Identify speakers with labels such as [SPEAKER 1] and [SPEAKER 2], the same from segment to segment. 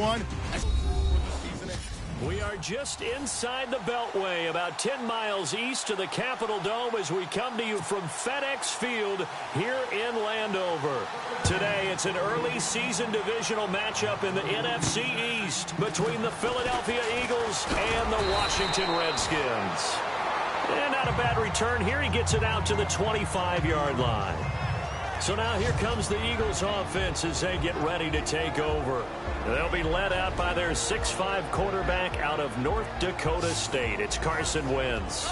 [SPEAKER 1] one.
[SPEAKER 2] We are just inside the Beltway, about 10 miles east of the Capitol Dome as we come to you from FedEx Field here in Landover. Today, it's an early season divisional matchup in the NFC East between the Philadelphia Eagles and the Washington Redskins. And not a bad return here. He gets it out to the 25-yard line. So now here comes the Eagles offense as they get ready to take over. They'll be led out by their 6'5" quarterback out of North Dakota State. It's Carson Wentz.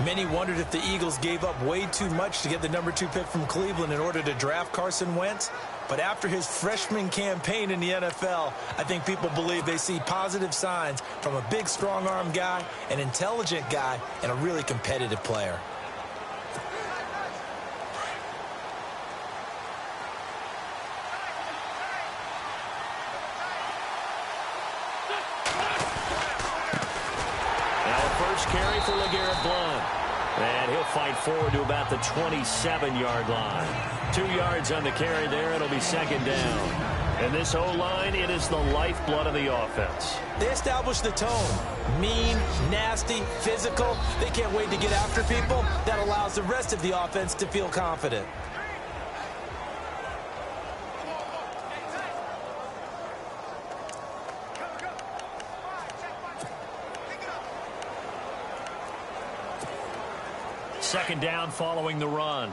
[SPEAKER 3] Many wondered if the Eagles gave up way too much to get the number 2 pick from Cleveland in order to draft Carson Wentz. But after his freshman campaign in the NFL, I think people believe they see positive signs from a big, strong-arm guy, an intelligent guy, and a really competitive player.
[SPEAKER 2] Carry for LeGarrette Blount. And he'll fight forward to about the 27-yard line. 2 yards on the carry there. It'll be second down. And this O-line, it is the lifeblood of the offense.
[SPEAKER 3] They established the tone. Mean, nasty, physical. They can't wait to get after people. That allows the rest of the offense to feel confident.
[SPEAKER 2] Second down following the run.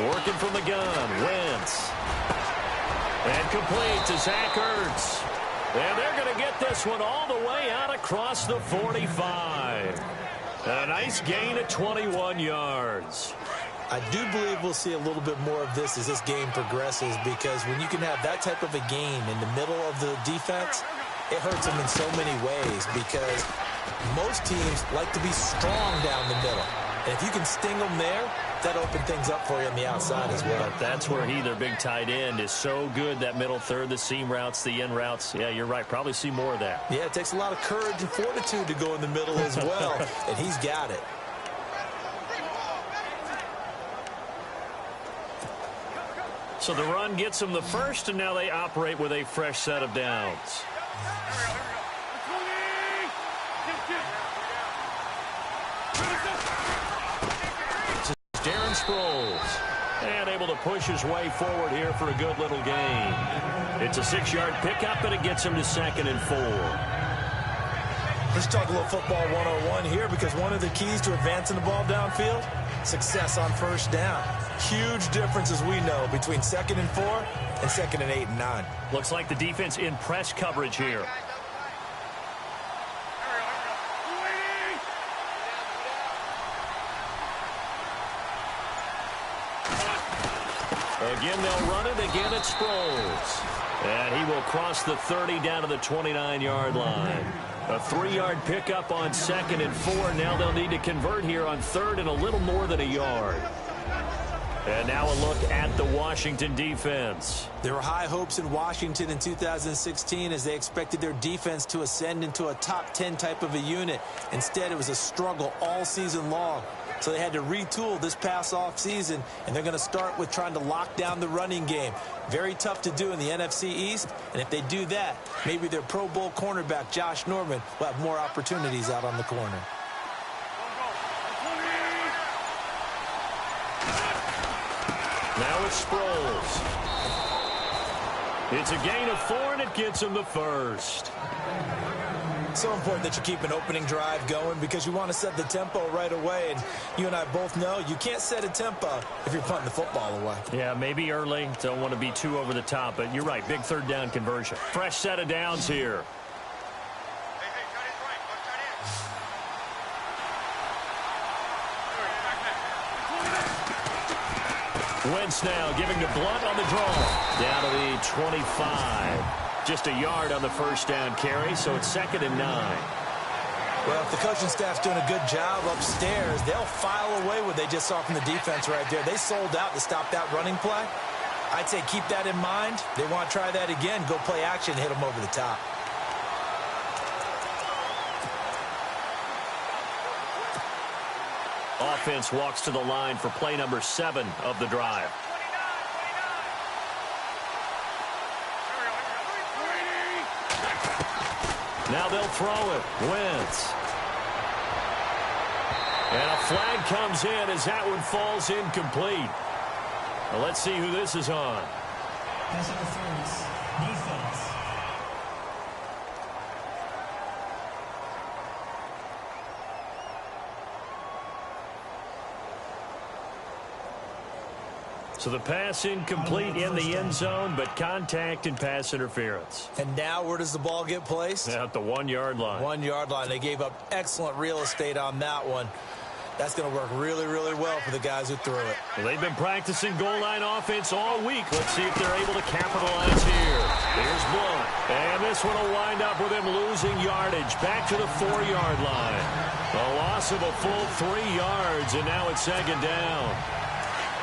[SPEAKER 2] Working from the gun, Wentz. And complete to Zach Ertz. And they're going to get this one all the way out across the 45. A nice gain of 21 yards.
[SPEAKER 3] I do believe we'll see a little bit more of this as this game progresses, because when you can have that type of a gain in the middle of the defense, it hurts them in so many ways, because most teams like to be strong down the middle. And if you can sting them there, that opens things up for you on the outside as well.
[SPEAKER 2] But that's where their big tight end, is so good, that middle third, the seam routes, the in routes. Yeah, you're right. Probably see more of that.
[SPEAKER 3] Yeah, it takes a lot of courage and fortitude to go in the middle as well, and he's got it.
[SPEAKER 2] So the run gets them the first, and now they operate with a fresh set of downs. Darren Sproles. And able to push his way forward here for a good little gain. It's a 6-yard pickup, and it gets him to 2nd and 4.
[SPEAKER 3] Let's talk a little football 101 here, because one of the keys to advancing the ball downfield, success on first down. Huge difference, as we know, between 2nd and 4 and 2nd and 8 and 9.
[SPEAKER 2] Looks like the defense in press coverage here. Again, they'll run it. Again, it's Sproles. And he will cross the 30 down to the 29-yard line. A 3-yard pickup on 2nd and 4. Now they'll need to convert here on 3rd and a little more than a yard. And now a look at the Washington defense.
[SPEAKER 3] There were high hopes in Washington in 2016 as they expected their defense to ascend into a top 10 type of a unit. Instead, it was a struggle all season long. So they had to retool this past off season, and they're going to start with trying to lock down the running game. Very tough to do in the NFC East, and if they do that, maybe their Pro Bowl cornerback, Josh Norman, will have more opportunities out on the corner.
[SPEAKER 2] Now it's Sproles. It's a gain of 4, and it gets him the first.
[SPEAKER 3] It's so important that you keep an opening drive going, because you want to set the tempo right away. And you and I both know you can't set a tempo if you're punting the football away.
[SPEAKER 2] Yeah, maybe early. Don't want to be too over the top, but you're right. Big 3rd down conversion. Fresh set of downs here. Wentz now giving to Blount on the draw. Down to the 25. Just a yard on the first down carry, so it's 2nd and 9.
[SPEAKER 3] Well, if the coaching staff's doing a good job upstairs, they'll file away what they just saw from the defense right there. They sold out to stop that running play. I'd say keep that in mind. They want to try that again. Go play action, hit them over the top.
[SPEAKER 2] Offense walks to the line for play number 7 of the drive. Now they'll throw it. Wentz. And a flag comes in as that one falls incomplete. Well, let's see who this is on.
[SPEAKER 1] Pass interference. Defense.
[SPEAKER 2] So the pass incomplete in the end zone, but contact and pass interference.
[SPEAKER 3] And now where does the ball get placed?
[SPEAKER 2] At the 1-yard line.
[SPEAKER 3] 1-yard line. They gave up excellent real estate on that one. That's going to work really, really well for the guys who threw it.
[SPEAKER 2] Well, they've been practicing goal line offense all week. Let's see if they're able to capitalize here. Here's Blunt. And this one will wind up with him losing yardage. Back to the 4-yard line. A loss of a full 3 yards, and now it's second down.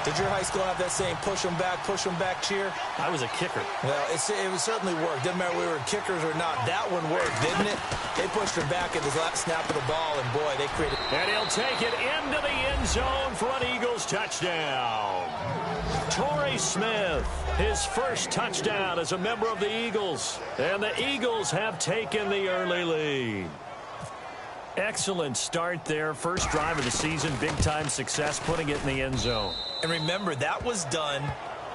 [SPEAKER 3] Did your high school have that same push them back cheer?
[SPEAKER 2] I was a kicker.
[SPEAKER 3] Well, it certainly worked. Didn't matter if we were kickers or not. That one worked, didn't it? They pushed him back at the last snap of the ball, and boy, they created...
[SPEAKER 2] And he'll take it into the end zone for an Eagles touchdown. Torrey Smith, his first touchdown as a member of the Eagles. And the Eagles have taken the early lead. Excellent start there. First drive of the season, big-time success, putting it in the end zone.
[SPEAKER 3] And remember, that was done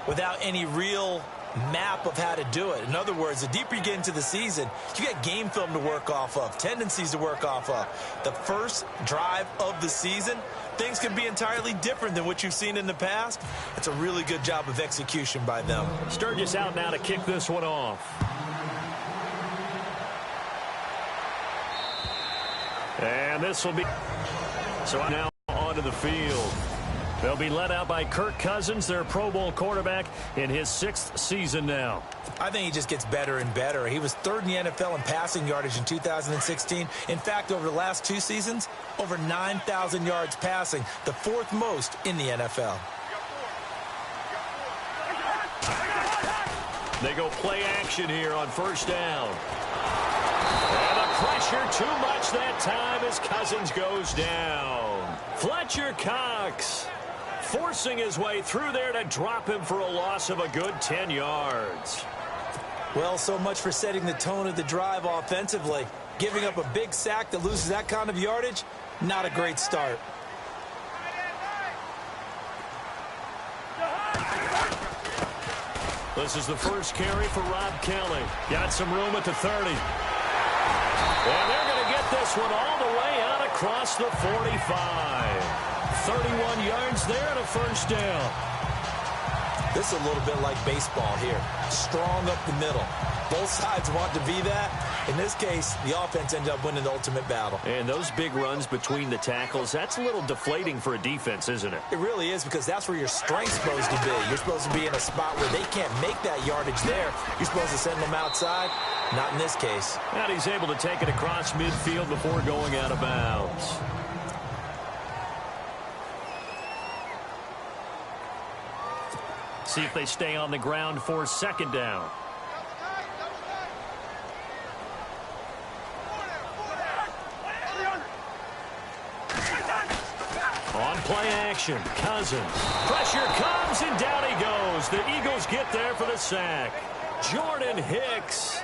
[SPEAKER 3] without any real map of how to do it. In other words, the deeper you get into the season, you got game film to work off of, tendencies to work off of. The first drive of the season, things can be entirely different than what you've seen in the past. It's a really good job of execution by them.
[SPEAKER 2] Sturgis out now to kick this one off. And this will be... So now onto the field. They'll be led out by Kirk Cousins, their Pro Bowl quarterback, in his 6th season now.
[SPEAKER 3] I think he just gets better and better. He was 3rd in the NFL in passing yardage in 2016. In fact, over the last 2 seasons, over 9,000 yards passing, the 4th most in the NFL.
[SPEAKER 2] They go play action here on first down. And the pressure too much that time as Cousins goes down. Fletcher Cox forcing his way through there to drop him for a loss of a good 10 yards.
[SPEAKER 3] Well, so much for setting the tone of the drive offensively. Giving up a big sack that loses that kind of yardage, not a great start.
[SPEAKER 2] This is the first carry for Rob Kelly. Got some room at the 30. And they're going to get this one all the way out across the 45. 31 yards there and a first down.
[SPEAKER 3] This is a little bit like baseball here. Strong up the middle. Both sides want to be that. In this case, the offense ended up winning the ultimate battle.
[SPEAKER 2] And those big runs between the tackles, that's a little deflating for a defense, isn't it?
[SPEAKER 3] It really is, because that's where your strength's supposed to be. You're supposed to be in a spot where they can't make that yardage there. You're supposed to send them outside. Not in this case.
[SPEAKER 2] And he's able to take it across midfield before going out of bounds. See if they stay on the ground for second down. On play action, Cousins. Pressure comes, and down he goes. The Eagles get there for the sack. Jordan Hicks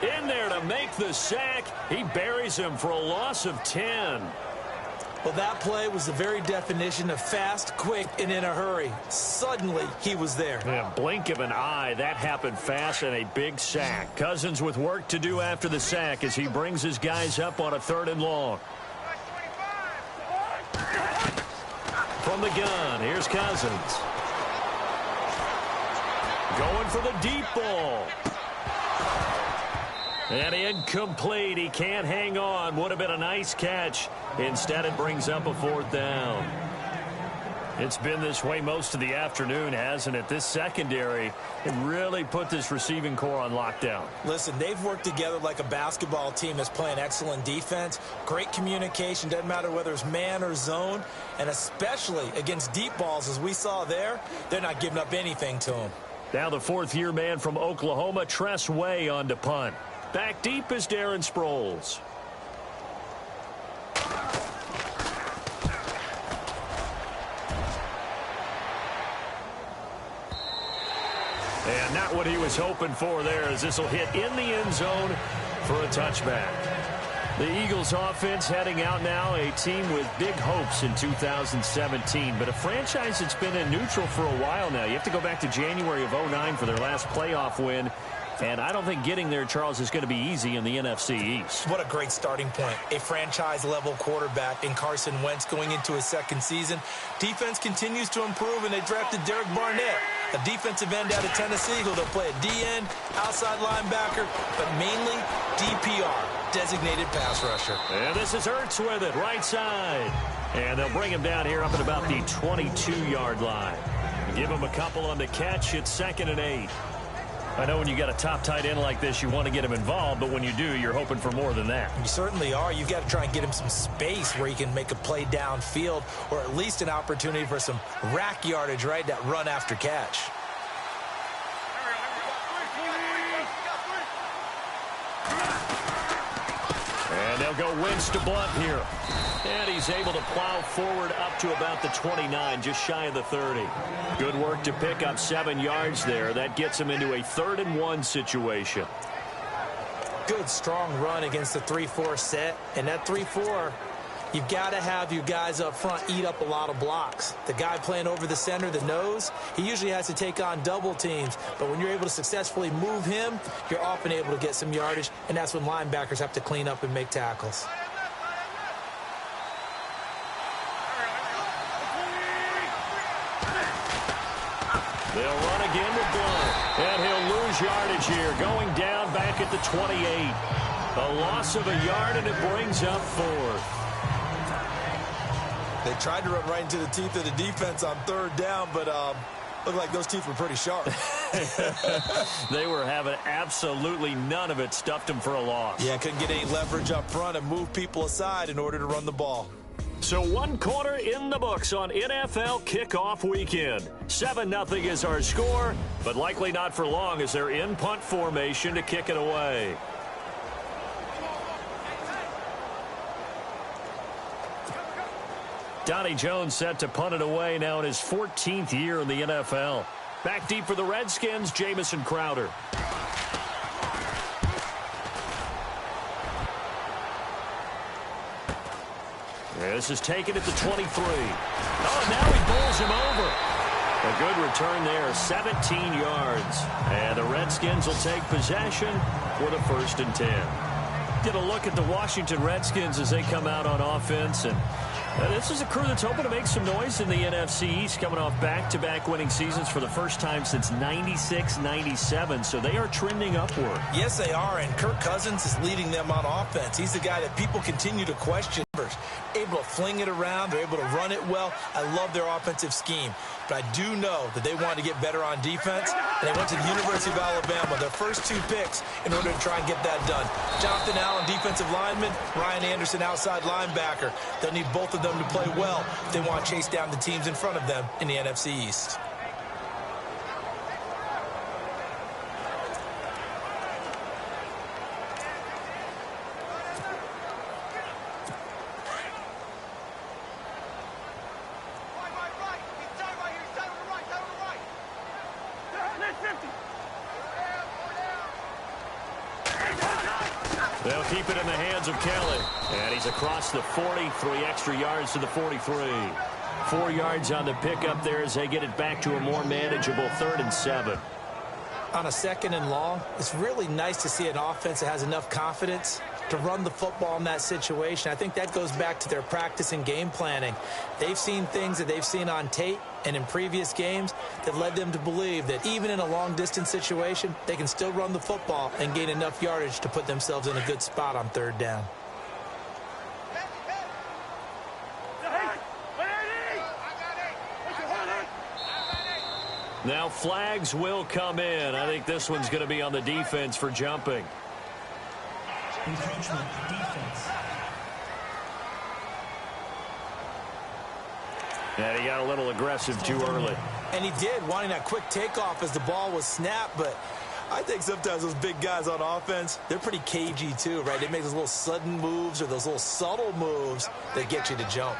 [SPEAKER 2] in there to make the sack. He buries him for a loss of 10.
[SPEAKER 3] Well, that play was the very definition of fast, quick, and in a hurry. Suddenly, he was there.
[SPEAKER 2] Yeah, blink of an eye. That happened fast and a big sack. Cousins with work to do after the sack as he brings his guys up on a 3rd and long. From the gun, here's Cousins. Going for the deep ball. And incomplete. He can't hang on. Would have been a nice catch. Instead, it brings up a 4th down. It's been this way most of the afternoon, hasn't it? This secondary can really put this receiving core on lockdown.
[SPEAKER 3] Listen, they've worked together like a basketball team that's playing excellent defense. Great communication. Doesn't matter whether it's man or zone. And especially against deep balls, as we saw there, they're not giving up anything to them.
[SPEAKER 2] Now the 4th-year man from Oklahoma, Tress Way, on to punt. Back deep is Darren Sproles. And not what he was hoping for there, as this will hit in the end zone for a touchback. The Eagles offense heading out now, a team with big hopes in 2017, but a franchise that's been in neutral for a while now. You have to go back to January of 09 for their last playoff win. And I don't think getting there, Charles, is going to be easy in the NFC East.
[SPEAKER 3] What a great starting point. A franchise-level quarterback in Carson Wentz going into his second season. Defense continues to improve, and they drafted Derek Barnett, a defensive end out of Tennessee, who they'll play at D-end, outside linebacker, but mainly DPR, designated pass rusher.
[SPEAKER 2] And this is Ertz with it, right side. And they'll bring him down here up at about the 22-yard line. Give him a couple on the catch. It's 2nd and 8. I know when you got a top tight end like this, you want to get him involved, but when you do, you're hoping for more than that.
[SPEAKER 3] You certainly are. You've got to try and get him some space where he can make a play downfield, or at least an opportunity for some rack yardage, right? That run after catch.
[SPEAKER 2] And they'll go Wentz to Blunt here. And he's able to plow forward up to about the 29, just shy of the 30. Good work to pick up 7 yards there. That gets him into a 3rd and 1 situation.
[SPEAKER 3] Good, strong run against the 3-4 set. And that 3-4, you've got to have your guys up front eat up a lot of blocks. The guy playing over the center, the nose, he usually has to take on double teams. But when you're able to successfully move him, you're often able to get some yardage. And that's when linebackers have to clean up and make tackles.
[SPEAKER 2] They'll run again with Blunt. And he'll lose yardage here, going down back at the 28. A loss of a yard, and it brings up 4th.
[SPEAKER 3] They tried to run right into the teeth of the defense on 3rd down, but looked like those teeth were pretty sharp.
[SPEAKER 2] They were having absolutely none of it. Stuffed them for a loss.
[SPEAKER 3] Yeah, couldn't get any leverage up front and move people aside in order to run the ball.
[SPEAKER 2] So 1 quarter in the books on NFL kickoff weekend. 7-0 is our score, but likely not for long as they're in punt formation to kick it away. Donnie Jones set to punt it away now in his 14th year in the NFL. Back deep for the Redskins, Jamison Crowder. This is taken at the 23. Oh, now he bowls him over. A good return there, 17 yards. And the Redskins will take possession with a 1st and 10. Get a look at the Washington Redskins as they come out on offense. And this is a crew that's hoping to make some noise in the NFC East, coming off back-to-back winning seasons for the first time since 96-97. So they are trending upward.
[SPEAKER 3] Yes, they are, and Kirk Cousins is leading them on offense. He's the guy that people continue to question. Able to fling it around. They're able to run it well. I love their offensive scheme. But I do know that they wanted to get better on defense, and they went to the University of Alabama, their first 2 picks, in order to try and get that done. Jonathan Allen, defensive lineman. Ryan Anderson, outside linebacker. They'll need both of them to play well if they want to chase down the teams in front of them in the NFC East.
[SPEAKER 2] They'll keep it in the hands of Kelly. And he's across the 40, 3 extra yards to the 43. 4 yards on the pickup there as they get it back to a more manageable 3rd and 7.
[SPEAKER 3] On a 2nd and long, it's really nice to see an offense that has enough confidence to run the football in that situation. I think that goes back to their practice and game planning. They've seen things that they've seen on tape and in previous games that led them to believe that even in a long-distance situation, they can still run the football and gain enough yardage to put themselves in a good spot on 3rd down.
[SPEAKER 2] Now flags will come in. I think this one's going to be on the defense for jumping.
[SPEAKER 1] Encroachment, defense.
[SPEAKER 2] And he got a little aggressive too early.
[SPEAKER 3] And he did, wanting that quick takeoff as the ball was snapped, but I think sometimes those big guys on offense, they're pretty cagey too, right? They make those little sudden moves or those little subtle moves that get you to jump.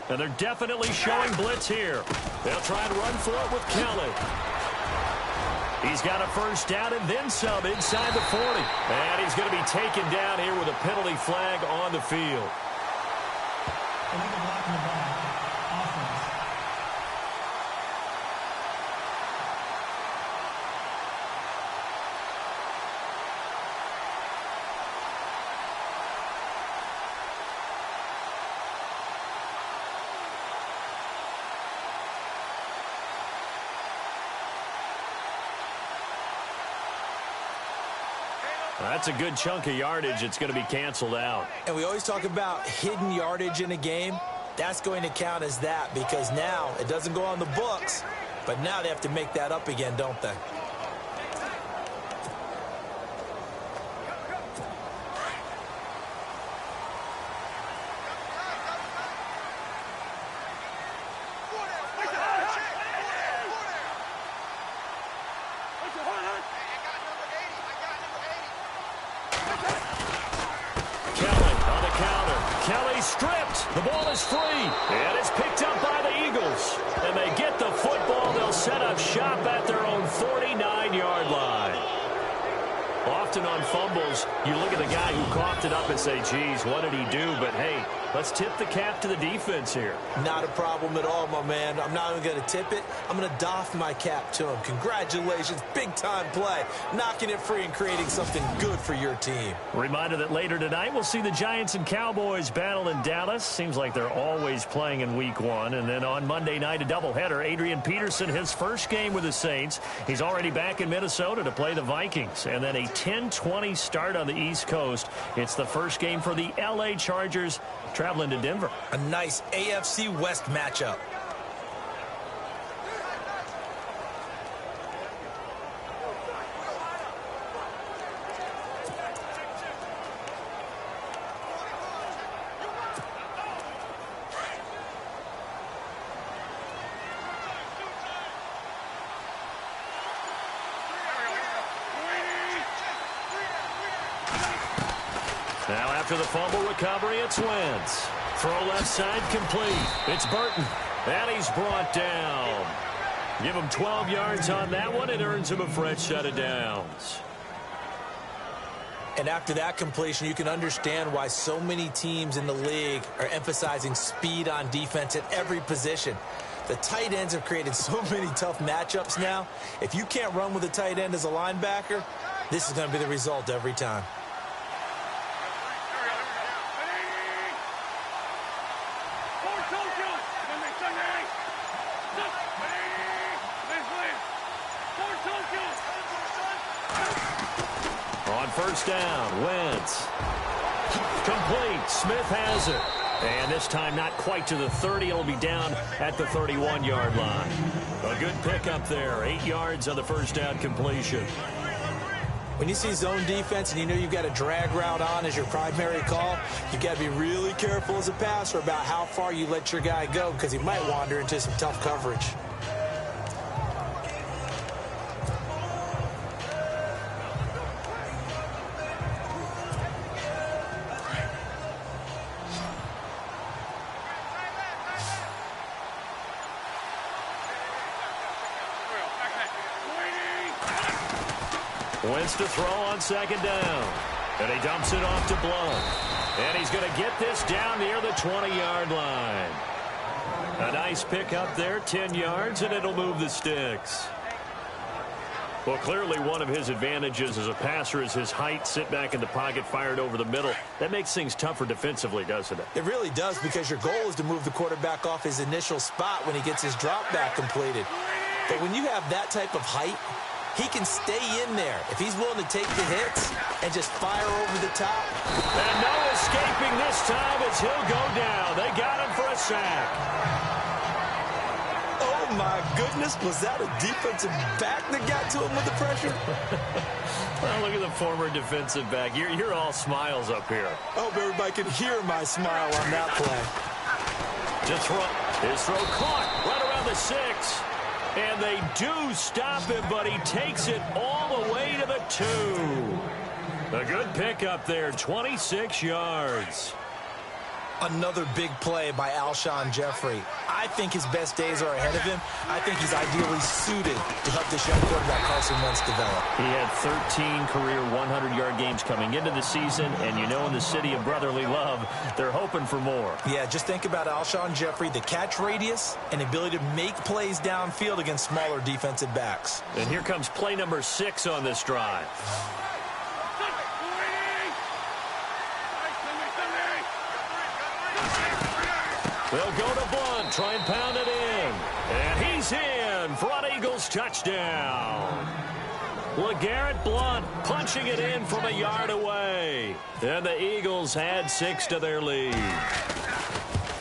[SPEAKER 2] And they're definitely showing blitz here. They'll try and run for it with Kelly. He's got a first down and then some inside the 40. And he's going to be taken down here with a penalty flag on the field.
[SPEAKER 1] Illegal block in the back. Offense.
[SPEAKER 2] That's a good chunk of yardage. It's going to be canceled out.
[SPEAKER 3] And we always talk about hidden yardage in a game. That's going to count as that because now it doesn't go on the books, but now they have to make that up again, don't they?
[SPEAKER 2] The ball is free, and it's picked up by the Eagles. And they get the football. They'll set up shop at their own 49-yard line. Often on fumbles, you look at the guy who coughed it up and say, geez, what did he do? But, hey, let's tip the cap to the defense here.
[SPEAKER 3] Not a problem at all, my man. I'm not even going to tip it. I'm going to doff my cap to him. Congratulations. Big-time play. Knocking it free and creating something good for your team.
[SPEAKER 2] Reminder that later tonight we'll see the Giants and Cowboys battle in Dallas. Seems like they're always playing in Week 1. And then on Monday night, a doubleheader. Adrian Peterson, his first game with the Saints. He's already back in Minnesota to play the Vikings. And then a 10-20 start on the East Coast. It's the first game for the L.A. Chargers traveling to Denver.
[SPEAKER 3] A nice AFC West matchup.
[SPEAKER 2] Now after the fumble recovery, it's Wentz. Throw left side complete. It's Burton. And he's brought down. Give him 12 yards on that one. It earns him a fresh set of downs.
[SPEAKER 3] And after that completion, you can understand why so many teams in the league are emphasizing speed on defense at every position. The tight ends have created so many tough matchups now. If you can't run with a tight end as a linebacker, this is going to be the result every time.
[SPEAKER 2] On first down, Wentz. Complete. Smith has it. And this time not quite to the 30. It'll be down at the 31-yard line. A good pickup there. 8 yards on the first down completion.
[SPEAKER 3] When you see zone defense and you know you've got a drag route on as your primary call, you've got to be really careful as a passer about how far you let your guy go because he might wander into some tough coverage.
[SPEAKER 2] Wentz to throw on second down. And he dumps it off to Blount. And he's going to get this down near the 20-yard line. A nice pickup there, 10 yards, and it'll move the sticks. Well, clearly one of his advantages as a passer is his height, sit back in the pocket, fired over the middle. That makes things tougher defensively, doesn't it?
[SPEAKER 3] It really does because your goal is to move the quarterback off his initial spot when he gets his drop back completed. But when you have that type of height, he can stay in there if he's willing to take the hits and just fire over the top.
[SPEAKER 2] And no escaping this time as he'll go down. They got him for a sack.
[SPEAKER 3] Oh, my goodness. Was that a defensive back that got to him with the pressure?
[SPEAKER 2] Well, look at the former defensive back. You're all smiles up here.
[SPEAKER 3] I hope everybody can hear my smile on that play.
[SPEAKER 2] Just throw. His throw caught right around the 6. And they do stop him, but he takes it all the way to the 2. A good pickup there, 26 yards.
[SPEAKER 3] Another big play by Alshon Jeffrey. I think his best days are ahead of him. I think he's ideally suited to help this young quarterback Carson Wentz develop.
[SPEAKER 2] He had 13 career 100-yard games coming into the season, and you know in the city of brotherly love, they're hoping for more.
[SPEAKER 3] Yeah, just think about Alshon Jeffrey, the catch radius and ability to make plays downfield against smaller defensive backs.
[SPEAKER 2] And here comes play number 6 on this drive. They'll go to Blunt, try and pound it in. And he's in. Front Eagles touchdown. LeGarrette Blunt punching it in from a yard away. And the Eagles add 6 to their lead.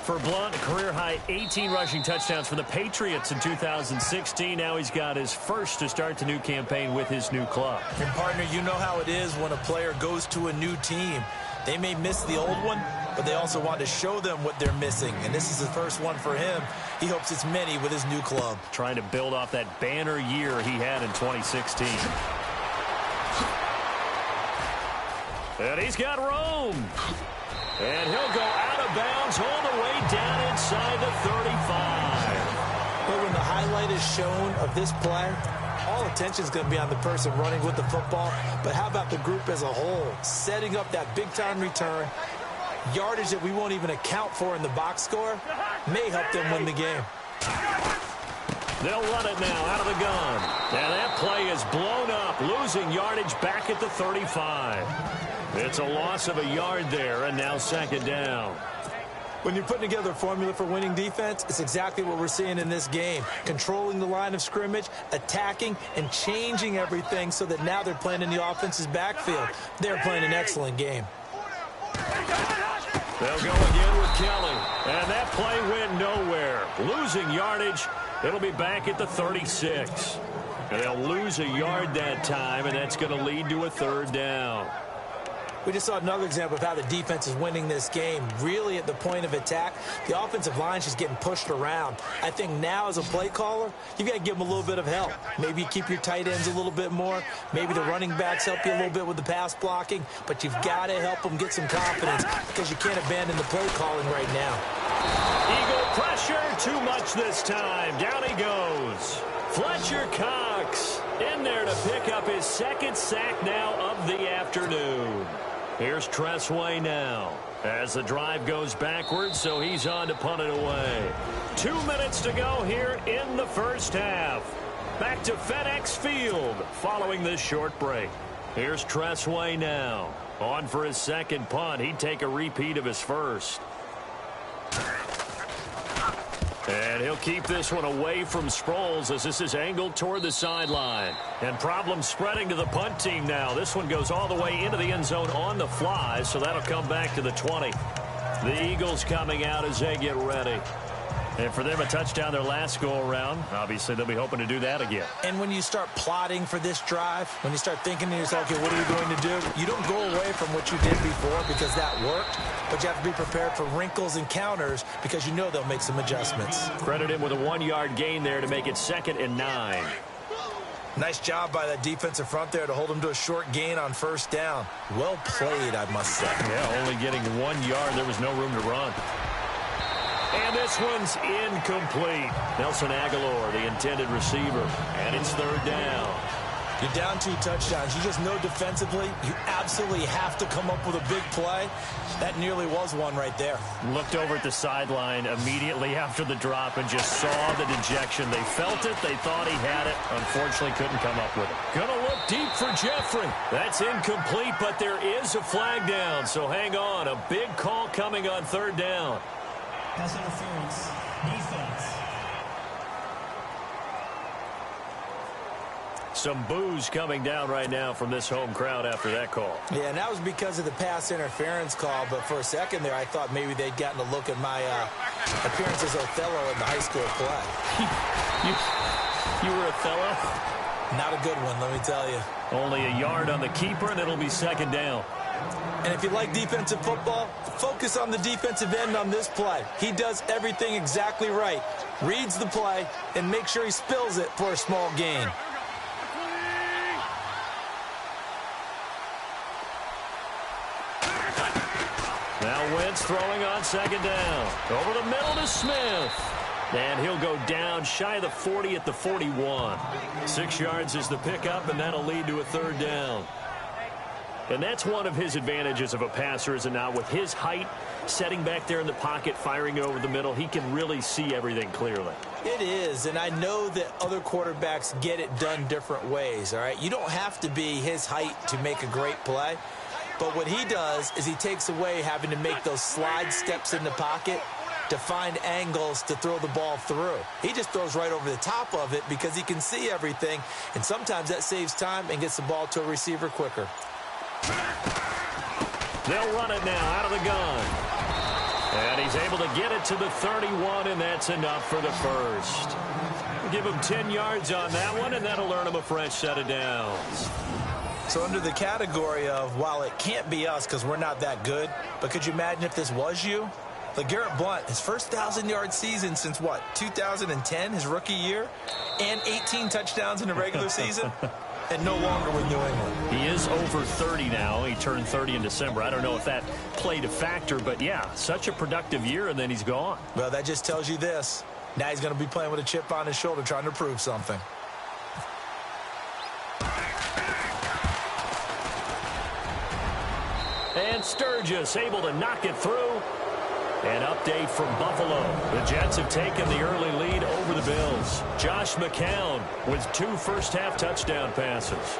[SPEAKER 2] For Blunt, a career-high 18 rushing touchdowns for the Patriots in 2016. Now he's got his first to start the new campaign with his new club.
[SPEAKER 3] And, partner, you know how it is when a player goes to a new team. They may miss the old one, but they also want to show them what they're missing. And this is the first one for him. He hopes it's many with his new club.
[SPEAKER 2] Trying to build off that banner year he had in 2016. And he's got room. And he'll go out of bounds all the way down inside the 35.
[SPEAKER 3] But when the highlight is shown of this play, all attention is going to be on the person running with the football. But how about the group as a whole? Setting up that big-time return, yardage that we won't even account for in the box score, may help them win the game.
[SPEAKER 2] They'll run it now out of the gun. And that play is blown up, losing yardage back at the 35. It's a loss of a yard there, and now second down.
[SPEAKER 3] When you're putting together a formula for winning defense, it's exactly what we're seeing in this game. Controlling the line of scrimmage, attacking, and changing everything so that now they're playing in the offense's backfield. They're playing an excellent game.
[SPEAKER 2] They'll go again with Kelly. And that play went nowhere. Losing yardage. It'll be back at the 36. And they'll lose a yard that time, and that's going to lead to a third down.
[SPEAKER 3] We just saw another example of how the defense is winning this game. Really at the point of attack, the offensive line is just getting pushed around. I think now as a play caller, you've got to give them a little bit of help. Maybe you keep your tight ends a little bit more. Maybe the running backs help you a little bit with the pass blocking. But you've got to help them get some confidence because you can't abandon the play calling right now.
[SPEAKER 2] Eagle pressure, too much this time. Down he goes. Fletcher Cox in there to pick up his second sack now of the afternoon. Here's Tressway now as the drive goes backwards, so he's on to punt it away. 2 minutes to go here in the first half. Back to FedEx Field following this short break. Here's Tressway now. On for his second punt. He'd take a repeat of his first. And he'll keep this one away from Sproles as this is angled toward the sideline. And problems spreading to the punt team now. This one goes all the way into the end zone on the fly, so that'll come back to the 20. The Eagles coming out as they get ready. And for them, a touchdown their last go-around. Obviously, they'll be hoping to do that again.
[SPEAKER 3] And when you start plotting for this drive, when you start thinking to yourself, okay, what are we going to do? You don't go away from what you did before because that worked, but you have to be prepared for wrinkles and counters because you know they'll make some adjustments.
[SPEAKER 2] Credit him with a 1-yard gain there to make it 2nd and 9.
[SPEAKER 3] Nice job by that defensive front there to hold him to a short gain on first down. Well played, I must say.
[SPEAKER 2] Yeah, only getting 1 yard. There was no room to run. And this one's incomplete. Nelson Aguilar, the intended receiver. And it's third down.
[SPEAKER 3] You're down 2 touchdowns. You just know defensively you absolutely have to come up with a big play. That nearly was one right there.
[SPEAKER 2] Looked over at the sideline immediately after the drop and just saw the dejection. They felt it. They thought he had it. Unfortunately, couldn't come up with it. Gonna look deep for Jeffrey. That's incomplete, but there is a flag down. So hang on. A big call coming on third down.
[SPEAKER 1] Pass interference. Defense.
[SPEAKER 2] Some boos coming down right now from this home crowd after that call.
[SPEAKER 3] Yeah, and that was because of the pass interference call. But for a second there, I thought maybe they'd gotten a look at my appearance as Othello in the high school play.
[SPEAKER 2] You were Othello?
[SPEAKER 3] Not a good one, let me tell you.
[SPEAKER 2] Only a yard on the keeper, and it'll be second down.
[SPEAKER 3] And if you like defensive football, focus on the defensive end on this play. He does everything exactly right. Reads the play and makes sure he spills it for a small gain.
[SPEAKER 2] Now Now Wentz throwing on second down. Over the middle to Smith. And he'll go down shy of the 40 at the 41. 6 yards is the pickup, and that'll lead to a third down. And that's one of his advantages of a passer, is it not? With his height, setting back there in the pocket, firing it over the middle, he can really see everything clearly.
[SPEAKER 3] It is, and I know that other quarterbacks get it done different ways, all right? You don't have to be his height to make a great play. But what he does is he takes away having to make those slide steps in the pocket to find angles to throw the ball through. He just throws right over the top of it because he can see everything, and sometimes that saves time and gets the ball to a receiver quicker.
[SPEAKER 2] They'll run it now out of the gun. And he's able to get it to the 31, and that's enough for the first. Give him 10 yards on that one, and that'll earn him a fresh set of downs.
[SPEAKER 3] So under the category of, while it can't be us because we're not that good, but could you imagine if this was you? LeGarrette Blount, his first 1,000-yard season since, what, 2010, his rookie year, and 18 touchdowns in the regular season, and no longer with New England.
[SPEAKER 2] He is over 30 now. He turned 30 in December. I don't know if that played a factor, but, yeah, such a productive year, and then he's gone.
[SPEAKER 3] Well, that just tells you this. Now he's going to be playing with a chip on his shoulder trying to prove something.
[SPEAKER 2] And Sturgis able to knock it through. An update from Buffalo. The Jets have taken the early lead over the Bills. Josh McCown with 2 first-half touchdown passes.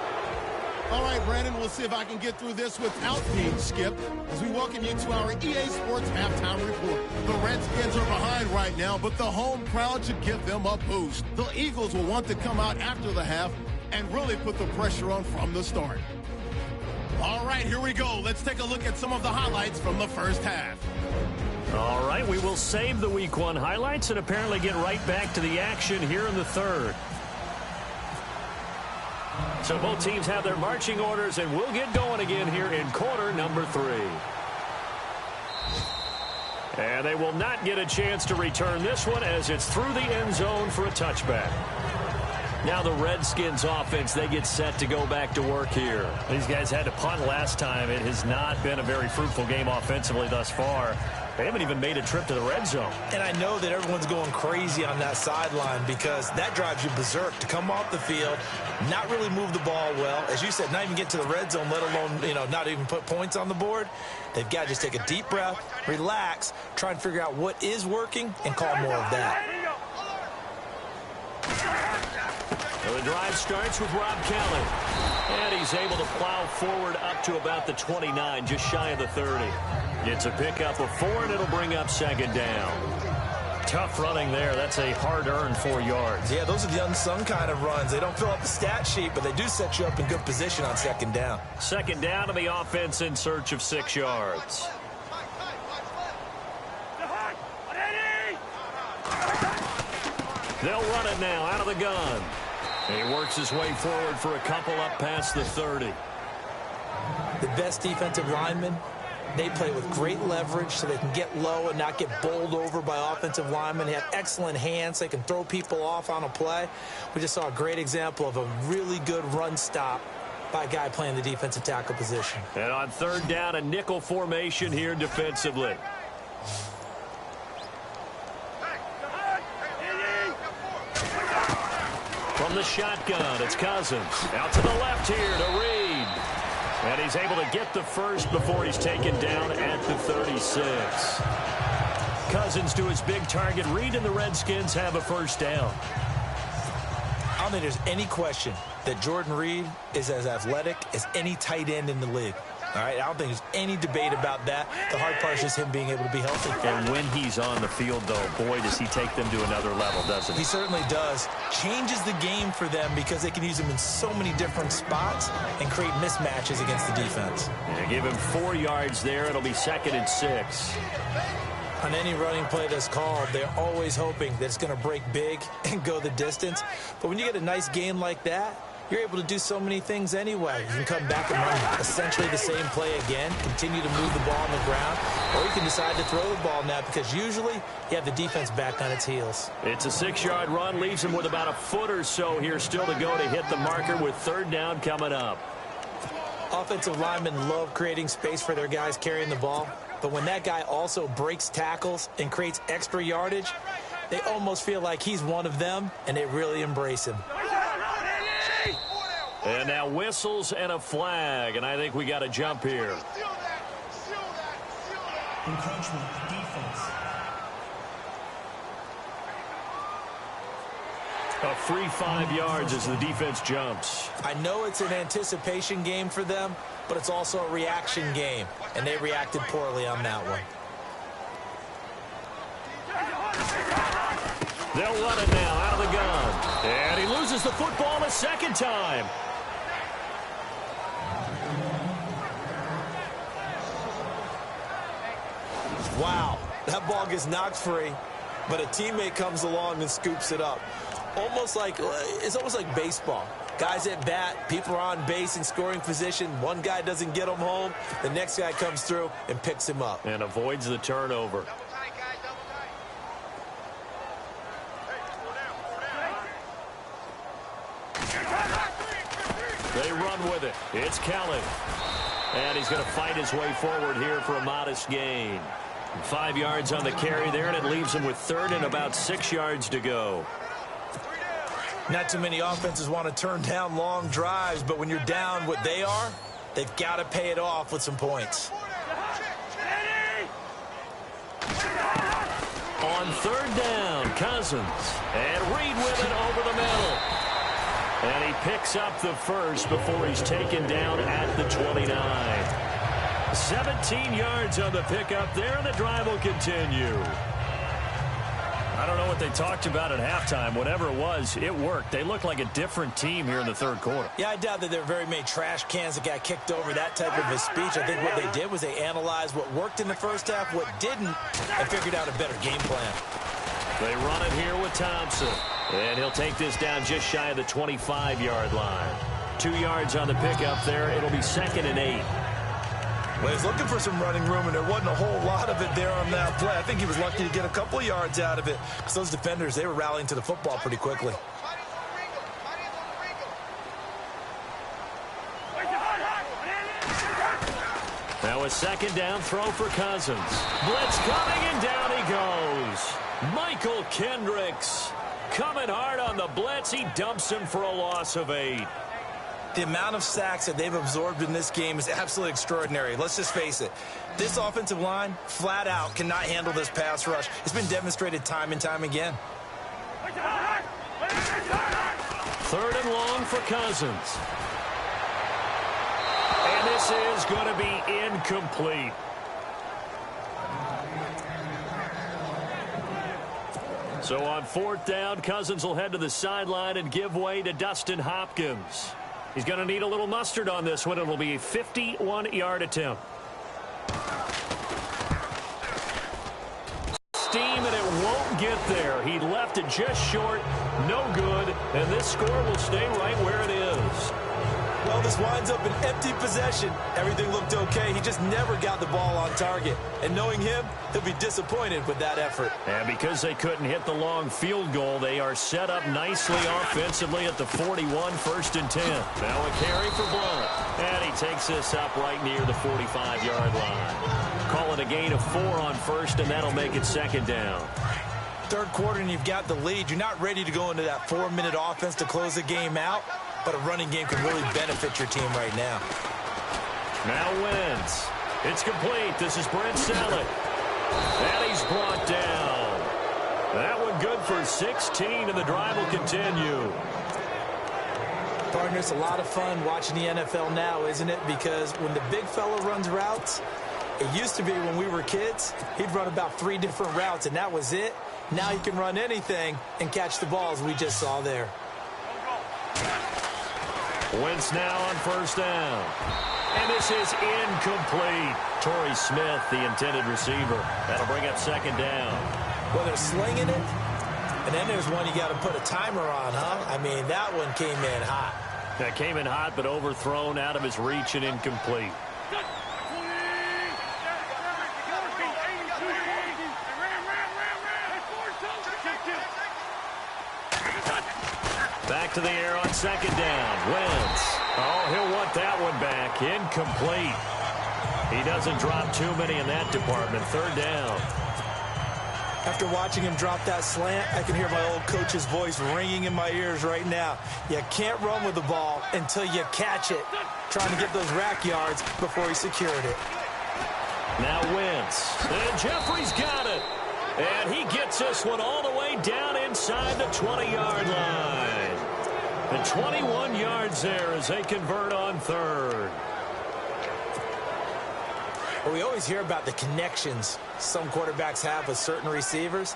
[SPEAKER 4] All right, Brandon, we'll see if I can get through this without being skipped as we welcome you to our EA Sports Halftime Report. The Redskins are behind right now, but the home crowd should give them a boost. The Eagles will want to come out after the half and really put the pressure on from the start. All right, here we go. Let's take a look at some of the highlights from the first half.
[SPEAKER 2] All right, we will save the Week 1 highlights and apparently get right back to the action here in the third. So both teams have their marching orders, and we'll get going again here in quarter number 3. And they will not get a chance to return this one as it's through the end zone for a touchback. Now the Redskins offense, they get set to go back to work here. These guys had to punt last time. It has not been a very fruitful game offensively thus far. They haven't even made a trip to the red zone. And I know that everyone's going crazy on that sideline because that drives you berserk to come off the field, not really move the ball well. As you said, not even get to the red zone, let alone, not even put points on the board. They've got to just take a deep breath, relax, try and figure out what is working, and call more of that. So the drive starts with Rob Kelly. And he's able to plow forward up to about the 29, just shy of the 30. It's a pickup of 4, and it'll bring up second down. Tough running there. That's a hard-earned 4 yards. Yeah, those are the unsung kind of runs. They don't fill up the stat sheet, but they do set you up in good position on second down. Second down to the offense in search of 6 yards. They'll run it now out of the gun. He works his way forward for a couple up past the 30. The best defensive linemen, they play with great leverage so they can get low and not get bowled over by offensive linemen. They have excellent hands. They can throw people off on a play. We just saw a great example of a really good run stop by a guy playing the defensive tackle position. And on third down, a nickel formation here defensively. From the shotgun, it's Cousins. Out to the left here to Reed. And he's able to get the first before he's taken down at the 36. Cousins to his big target. Reed and the Redskins have a first down. I don't think there's any question that Jordan Reed is as athletic as any tight end in the league. All right, I don't think there's any debate about that. The hard part is just him being able to be healthy. And when he's on the field, though, boy, does he take them to another level, doesn't he? He certainly does. Changes the game for them because they can use him in so many different spots and create mismatches against the defense. Yeah, give him 4 yards there. It'll be 2nd and 6. On any running play that's called, they're always hoping that it's going to break big and go the distance. But when you get a nice game like that, you're able to do so many things anyway. You can come back and run essentially the same play again, continue to move the ball on the ground, or you can decide to throw the ball now because usually you have the defense back on its heels. It's a 6-yard run, leaves him with about a foot or so here still to go to hit the marker with third down coming up. Offensive linemen love creating space for their guys carrying the ball.
[SPEAKER 3] But when that guy also breaks tackles and creates extra yardage, they almost feel like he's one of them, and they really embrace him.
[SPEAKER 2] And now whistles and a flag, and I think we got to jump here.
[SPEAKER 1] Encroachment, defense.
[SPEAKER 2] A free 5 yards as the defense jumps.
[SPEAKER 3] I know it's an anticipation game for them, but it's also a reaction game, and they reacted poorly on that one.
[SPEAKER 2] They'll run it now out of the gun. And he loses the football a second time.
[SPEAKER 3] Wow, that ball gets knocked free, but a teammate comes along and scoops it up. It's almost like baseball. Guys at bat, people are on base in scoring position. One guy doesn't get him home. The next guy comes through and picks him up.
[SPEAKER 2] And avoids the turnover. They run with it. It's Kelly. And he's going to fight his way forward here for a modest gain. 5 yards on the carry there, and it leaves him with 3rd and about 6 yards to go.
[SPEAKER 3] Not too many offenses want to turn down long drives, but when you're down what they are, they've got to pay it off with some points.
[SPEAKER 2] On 3rd down, Cousins. And Reed with it over the middle. And he picks up the first before he's taken down at the 29. 17 yards on the pickup there, and the drive will continue. I don't know what they talked about at halftime. Whatever it was, it worked. They looked like a different team here in the 3rd quarter.
[SPEAKER 3] Yeah, I doubt that there were very many trash cans that got kicked over, that type of a speech. I think what they did was they analyzed what worked in the first half, what didn't, and figured out a better game plan.
[SPEAKER 2] They run it here with Thompson. And he'll take this down just shy of the 25-yard line. 2 yards on the pickup there. It'll be 2nd and 8.
[SPEAKER 3] Well, he's looking for some running room, and there wasn't a whole lot of it there on that play. I think he was lucky to get a couple of yards out of it, because those defenders, they were rallying to the football pretty quickly.
[SPEAKER 2] Now a 2nd down throw for Cousins. Blitz coming, and down he goes. Michael Kendricks coming hard on the blitz. He dumps him for a loss of 8.
[SPEAKER 3] The amount of sacks that they've absorbed in this game is absolutely extraordinary. Let's just face it. This offensive line, flat out, cannot handle this pass rush. It's been demonstrated time and time again.
[SPEAKER 2] 3rd and long for Cousins. And this is going to be incomplete. So on 4th down, Cousins will head to the sideline and give way to Dustin Hopkins. He's going to need a little mustard on this one. It'll be a 51-yard attempt. Steam, and it won't get there. He left it just short. No good. And this score will stay right where it is.
[SPEAKER 3] Well, this winds up an empty possession. Everything looked okay. He just never got the ball on target. And knowing him, he'll be disappointed with that effort.
[SPEAKER 2] And because they couldn't hit the long field goal, they are set up nicely offensively at the 41, 1st and 10. Now a carry for Blunt. And he takes this up right near the 45-yard line. Call it a gain of 4 on 1st, and that'll make it 2nd down.
[SPEAKER 3] 3rd quarter, and you've got the lead. You're not ready to go into that 4-minute offense to close the game out. But a running game can really benefit your team right now.
[SPEAKER 2] Now Wentz. It's complete. This is Brent Selleck. And he's brought down. That one good for 16, and the drive will continue.
[SPEAKER 3] Partner, it's a lot of fun watching the NFL now, isn't it? Because when the big fella runs routes, it used to be when we were kids, he'd run about 3 different routes, and that was it. Now he can run anything and catch the balls we just saw there.
[SPEAKER 2] Wentz now on 1st down. And this is incomplete. Torrey Smith, the intended receiver. That'll bring up 2nd down.
[SPEAKER 3] Well, they're slinging it. And then there's one you got to put a timer on, huh? I mean, that one came in hot.
[SPEAKER 2] That came in hot, but overthrown, out of his reach, and incomplete. Back to the air on 2nd down. Wentz. Oh, he'll want that one back. Incomplete. He doesn't drop too many in that department. Third down.
[SPEAKER 3] After watching him drop that slant, I can hear my old coach's voice ringing in my ears right now. You can't run with the ball until you catch it. Trying to get those rack yards before he secured it.
[SPEAKER 2] Now Wentz. And Jeffrey's got it. And he gets this one all the way down inside the 20-yard line. And 21 yards there as they convert on third.
[SPEAKER 3] Well, we always hear about the connections some quarterbacks have with certain receivers.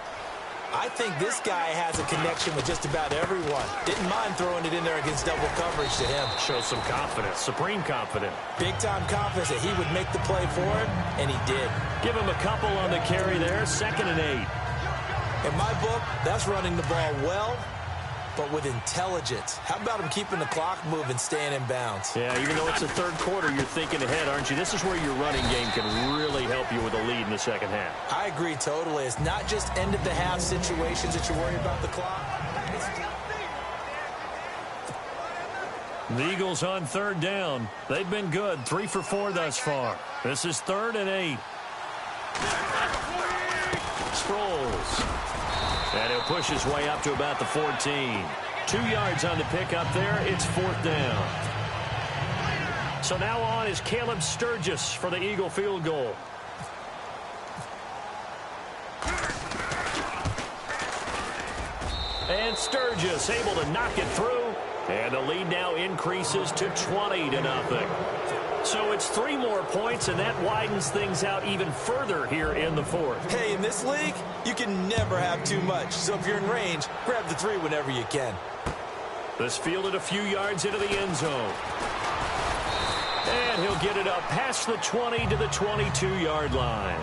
[SPEAKER 3] I think this guy has a connection with just about everyone. Didn't mind throwing it in there against double coverage to him.
[SPEAKER 2] Shows some confidence, supreme confidence.
[SPEAKER 3] Big-time confidence that he would make the play for him, and he did.
[SPEAKER 2] Give him a couple on the carry there, 2nd and 8.
[SPEAKER 3] In my book, that's running the ball well, but with intelligence. How about him keeping the clock moving, staying in bounds?
[SPEAKER 2] Yeah, even though it's the third quarter, you're thinking ahead, aren't you? This is where your running game can really help you with a lead in the second half.
[SPEAKER 3] I agree totally. It's not just end-of-the-half situations that you worry about the clock.
[SPEAKER 2] The Eagles on third down. They've been good, 3 for 4 thus far. This is 3rd and 8. Sproles. And he'll push his way up to about the 14. 2 yards on the pickup there. It's 4th down. So now on is Caleb Sturgis for the Eagle field goal. And Sturgis able to knock it through. And the lead now increases to 20-0. So it's 3 more points, and that widens things out even further here in the 4th.
[SPEAKER 3] Hey, in this league, you can never have too much. So if you're in range, grab the 3 whenever you can.
[SPEAKER 2] This fielded a few yards into the end zone. And he'll get it up past the 20 to the 22-yard line.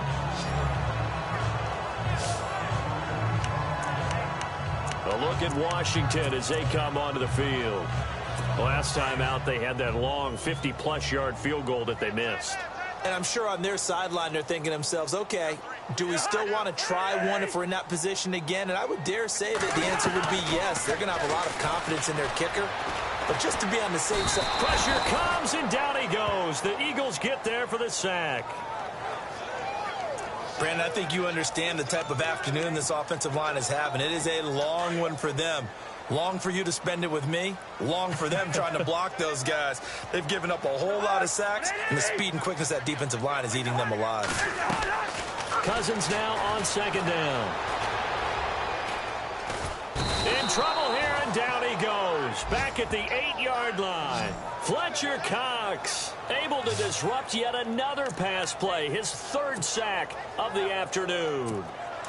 [SPEAKER 2] A look at Washington as they come onto the field. Last time out, they had that long 50-plus yard field goal that they missed.
[SPEAKER 3] And I'm sure on their sideline, they're thinking to themselves, okay, do we still want to try one if we're in that position again? And I would dare say that the answer would be yes. They're going to have a lot of confidence in their kicker. But just to be on the safe side.
[SPEAKER 2] Pressure comes, and down he goes. The Eagles get there for the sack.
[SPEAKER 3] Brandon, I think you understand the type of afternoon this offensive line is having. It is a long one for them. Long for you to spend it with me. Long for them trying to block those guys. They've given up a whole lot of sacks, and the speed and quickness of that defensive line is eating them alive.
[SPEAKER 2] Cousins now on 2nd down. In trouble here, and down he goes. Back at the 8-yard line. Fletcher Cox able to disrupt yet another pass play. His 3rd sack of the afternoon.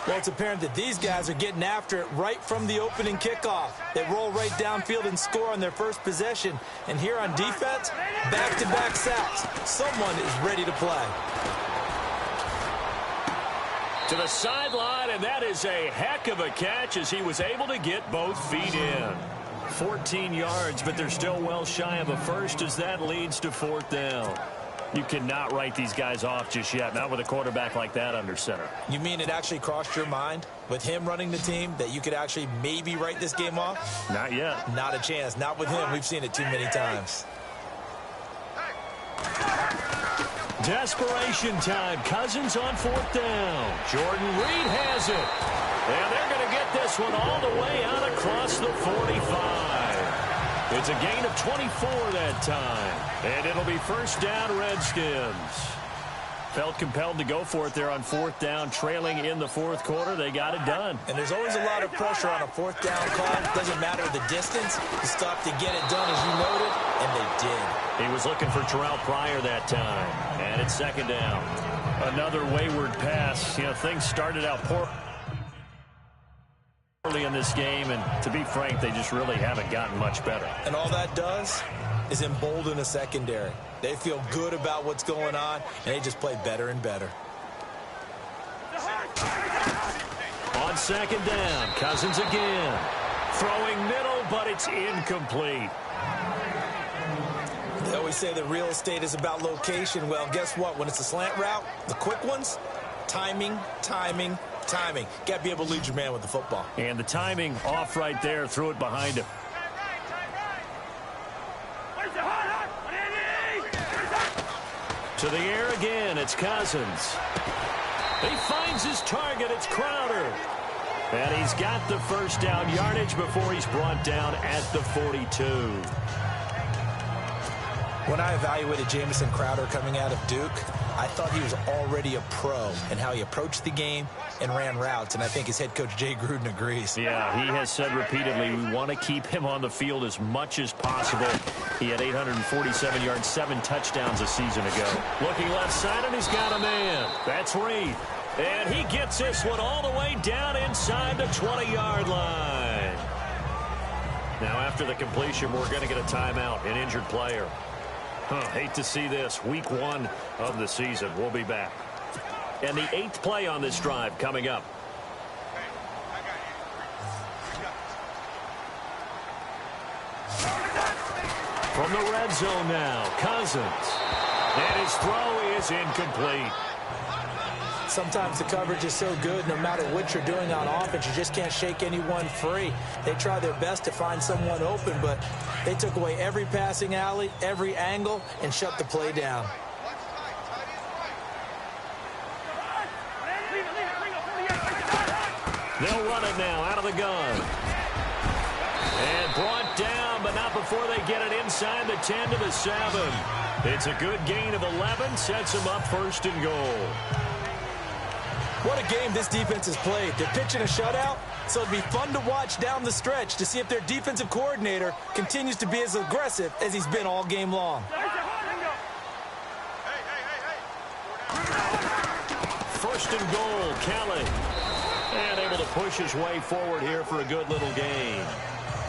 [SPEAKER 3] Well, it's apparent that these guys are getting after it right from the opening kickoff. They roll right downfield and score on their first possession. And here on defense, back-to-back sacks. Someone is ready to play.
[SPEAKER 2] To the sideline, and that is a heck of a catch as he was able to get both feet in. 14 yards, but they're still well shy of a first as that leads to 4th down. You cannot write these guys off just yet, not with a quarterback like that under center.
[SPEAKER 3] You mean it actually crossed your mind with him running the team that you could actually maybe write this game off?
[SPEAKER 2] Not yet.
[SPEAKER 3] Not a chance. Not with him. We've seen it too many times.
[SPEAKER 2] Desperation time. Cousins on 4th down. Jordan Reed has it. And they're going to get this one all the way out across the 45. It's a gain of 24 that time. And it'll be 1st down, Redskins. Felt compelled to go for it there on 4th down, trailing in the 4th quarter. They got it done.
[SPEAKER 3] And there's always a lot of pressure on a 4th down call. Doesn't matter the distance. You stop to get it done as you noted, and they did.
[SPEAKER 2] He was looking for Terrell Pryor that time. And it's 2nd down. Another wayward pass. You know, things started out poor early in this game, and to be frank, they just really haven't gotten much better.
[SPEAKER 3] And all that does is embolden the secondary. They feel good about what's going on, and they just play better and better.
[SPEAKER 2] On 2nd down, Cousins again. Throwing middle, but it's incomplete.
[SPEAKER 3] They always say that real estate is about location. Well, guess what? When it's a slant route, the quick ones, timing, timing, timing. Got to be able to lead your man with the football.
[SPEAKER 2] And the timing off right there. Threw it behind him. To the air again, it's Cousins. He finds his target, it's Crowder. And he's got the first down yardage before he's brought down at the 42.
[SPEAKER 3] When I evaluated Jamison Crowder coming out of Duke, I thought he was already a pro in how he approached the game and ran routes, and I think his head coach Jay Gruden agrees.
[SPEAKER 2] Yeah, he has said repeatedly we want to keep him on the field as much as possible. He had 847 yards, 7 touchdowns a season ago. Looking left side, and he's got a man. That's Reed. And he gets this one all the way down inside the 20-yard line. Now, after the completion, we're going to get a timeout, an injured player. Hate to see this. Week 1 of the season. We'll be back. And the 8th play on this drive coming up. From the red zone now, Cousins. And his throw is incomplete.
[SPEAKER 3] Sometimes the coverage is so good, no matter what you're doing on offense, you just can't shake anyone free. They try their best to find someone open, but they took away every passing alley, every angle, and shut the play down.
[SPEAKER 2] They'll run it now out of the gun. And brought down, but not before they get it inside the 10 to the 7. It's a good gain of 11, sets them up 1st and goal.
[SPEAKER 3] What a game this defense has played. They're pitching a shutout, so it'll be fun to watch down the stretch to see if their defensive coordinator continues to be as aggressive as he's been all game long.
[SPEAKER 2] 1st and goal, Kelly. And able to push his way forward here for a good little gain.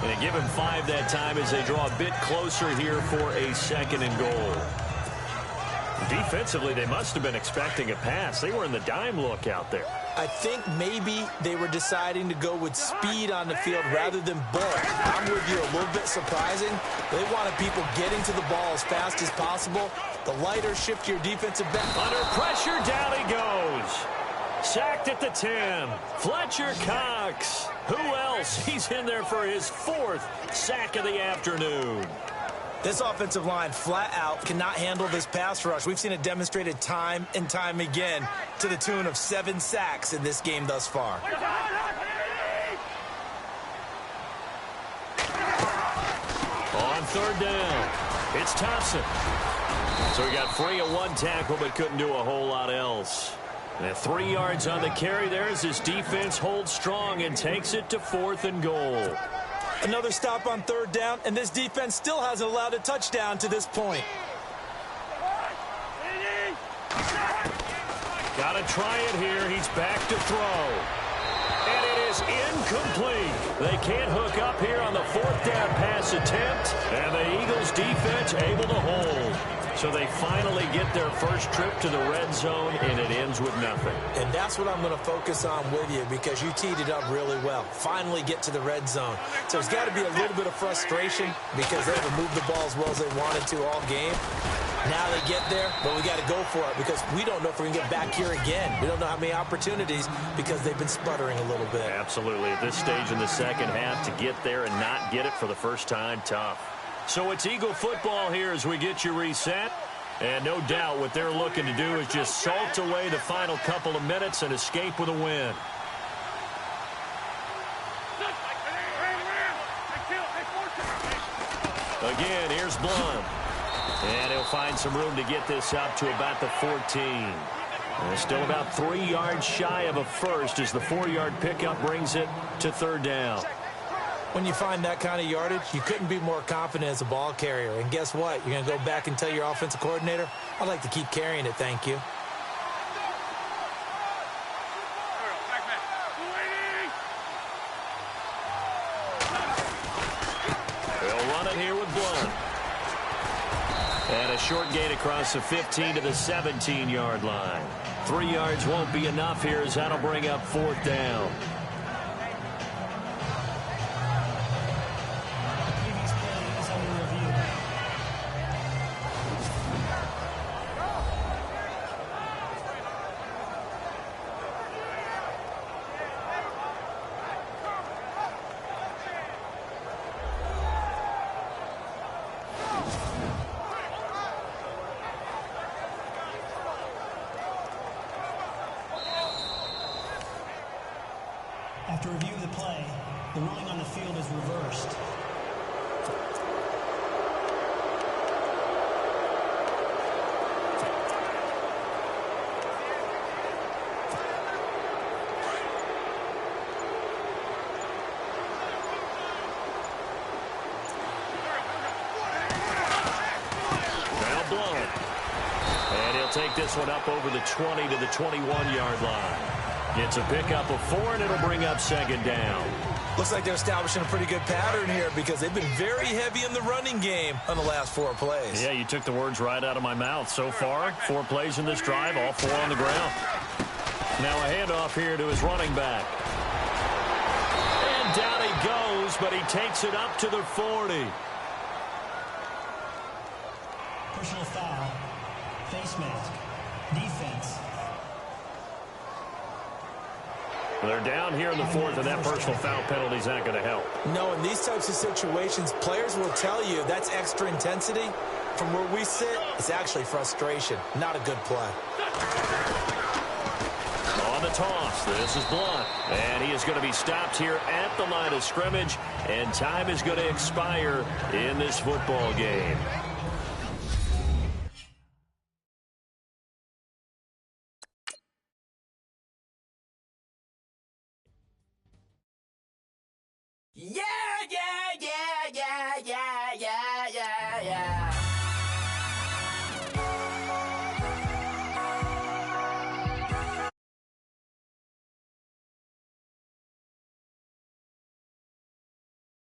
[SPEAKER 2] And they give him 5 that time as they draw a bit closer here for a 2nd and goal. Defensively, they must have been expecting a pass. They were in the dime look out there.
[SPEAKER 3] I think maybe they were deciding to go with speed on the field rather than bulk. I'm with you, a little bit surprising. They wanted people getting to the ball as fast as possible. The lighter, shiftier defensive back.
[SPEAKER 2] Under pressure, down he goes. Sacked at the 10. Fletcher Cox. Who else? He's in there for his 4th sack of the afternoon.
[SPEAKER 3] This offensive line flat out cannot handle this pass rush. We've seen it demonstrated time and time again to the tune of 7 sacks in this game thus far.
[SPEAKER 2] On 3rd down, it's Thompson. So he got free of 1 tackle but couldn't do a whole lot else. And 3 yards on the carry there as his defense holds strong and takes it to 4th and goal.
[SPEAKER 3] Another stop on 3rd down, and this defense still hasn't allowed a touchdown to this point.
[SPEAKER 2] Got to try it here. He's back to throw. And it is incomplete. They can't hook up here on the 4th down pass attempt. And the Eagles defense able to hold. So they finally get their first trip to the red zone, and it ends with nothing.
[SPEAKER 3] And that's what I'm going to focus on with you because you teed it up really well. Finally get to the red zone. So there's got to be a little bit of frustration because they haven't moved the ball as well as they wanted to all game. Now they get there, but we got to go for it because we don't know if we can get back here again. We don't know how many opportunities because they've been sputtering a little bit.
[SPEAKER 2] Absolutely. At this stage in the 2nd half, to get there and not get it for the first time, tough. So it's Eagle football here as we get you reset. And no doubt what they're looking to do is just salt away the final couple of minutes and escape with a win. Again, here's Blum. And he'll find some room to get this up to about the 14. And still about 3 yards shy of a first as the 4-yard pickup brings it to 3rd down.
[SPEAKER 3] When you find that kind of yardage, you couldn't be more confident as a ball carrier. And guess what? You're going to go back and tell your offensive coordinator, I'd like to keep carrying it, thank you.
[SPEAKER 2] They'll run it here with Blunt. And a short gain across the 15 to the 17-yard line. 3 yards won't be enough here as that'll bring up 4th down.
[SPEAKER 1] After review of the play, the ruling on the field is reversed.
[SPEAKER 2] Take this one up over the 20 to the 21-yard line. It's a pickup of 4, and it'll bring up second down.
[SPEAKER 3] Looks like they're establishing a pretty good pattern here because they've been very heavy in the running game on the last 4 plays.
[SPEAKER 2] Yeah, you took the words right out of my mouth. So far, 4 plays in this drive, all 4 on the ground. Now a handoff here to his running back. And down he goes, but he takes it up to the 40.
[SPEAKER 1] Personal foul. Face mask. Defense.
[SPEAKER 2] They're down here in the 4th, and that personal foul penalty is not going to help.
[SPEAKER 3] No, in these types of situations, players will tell you that's extra intensity. From where we sit, it's actually frustration, not a good play.
[SPEAKER 2] On the toss, this is Blunt, and he is going to be stopped here at the line of scrimmage, and time is going to expire in this football game.
[SPEAKER 5] Yeah, yeah, yeah, yeah, yeah, yeah, yeah, yeah.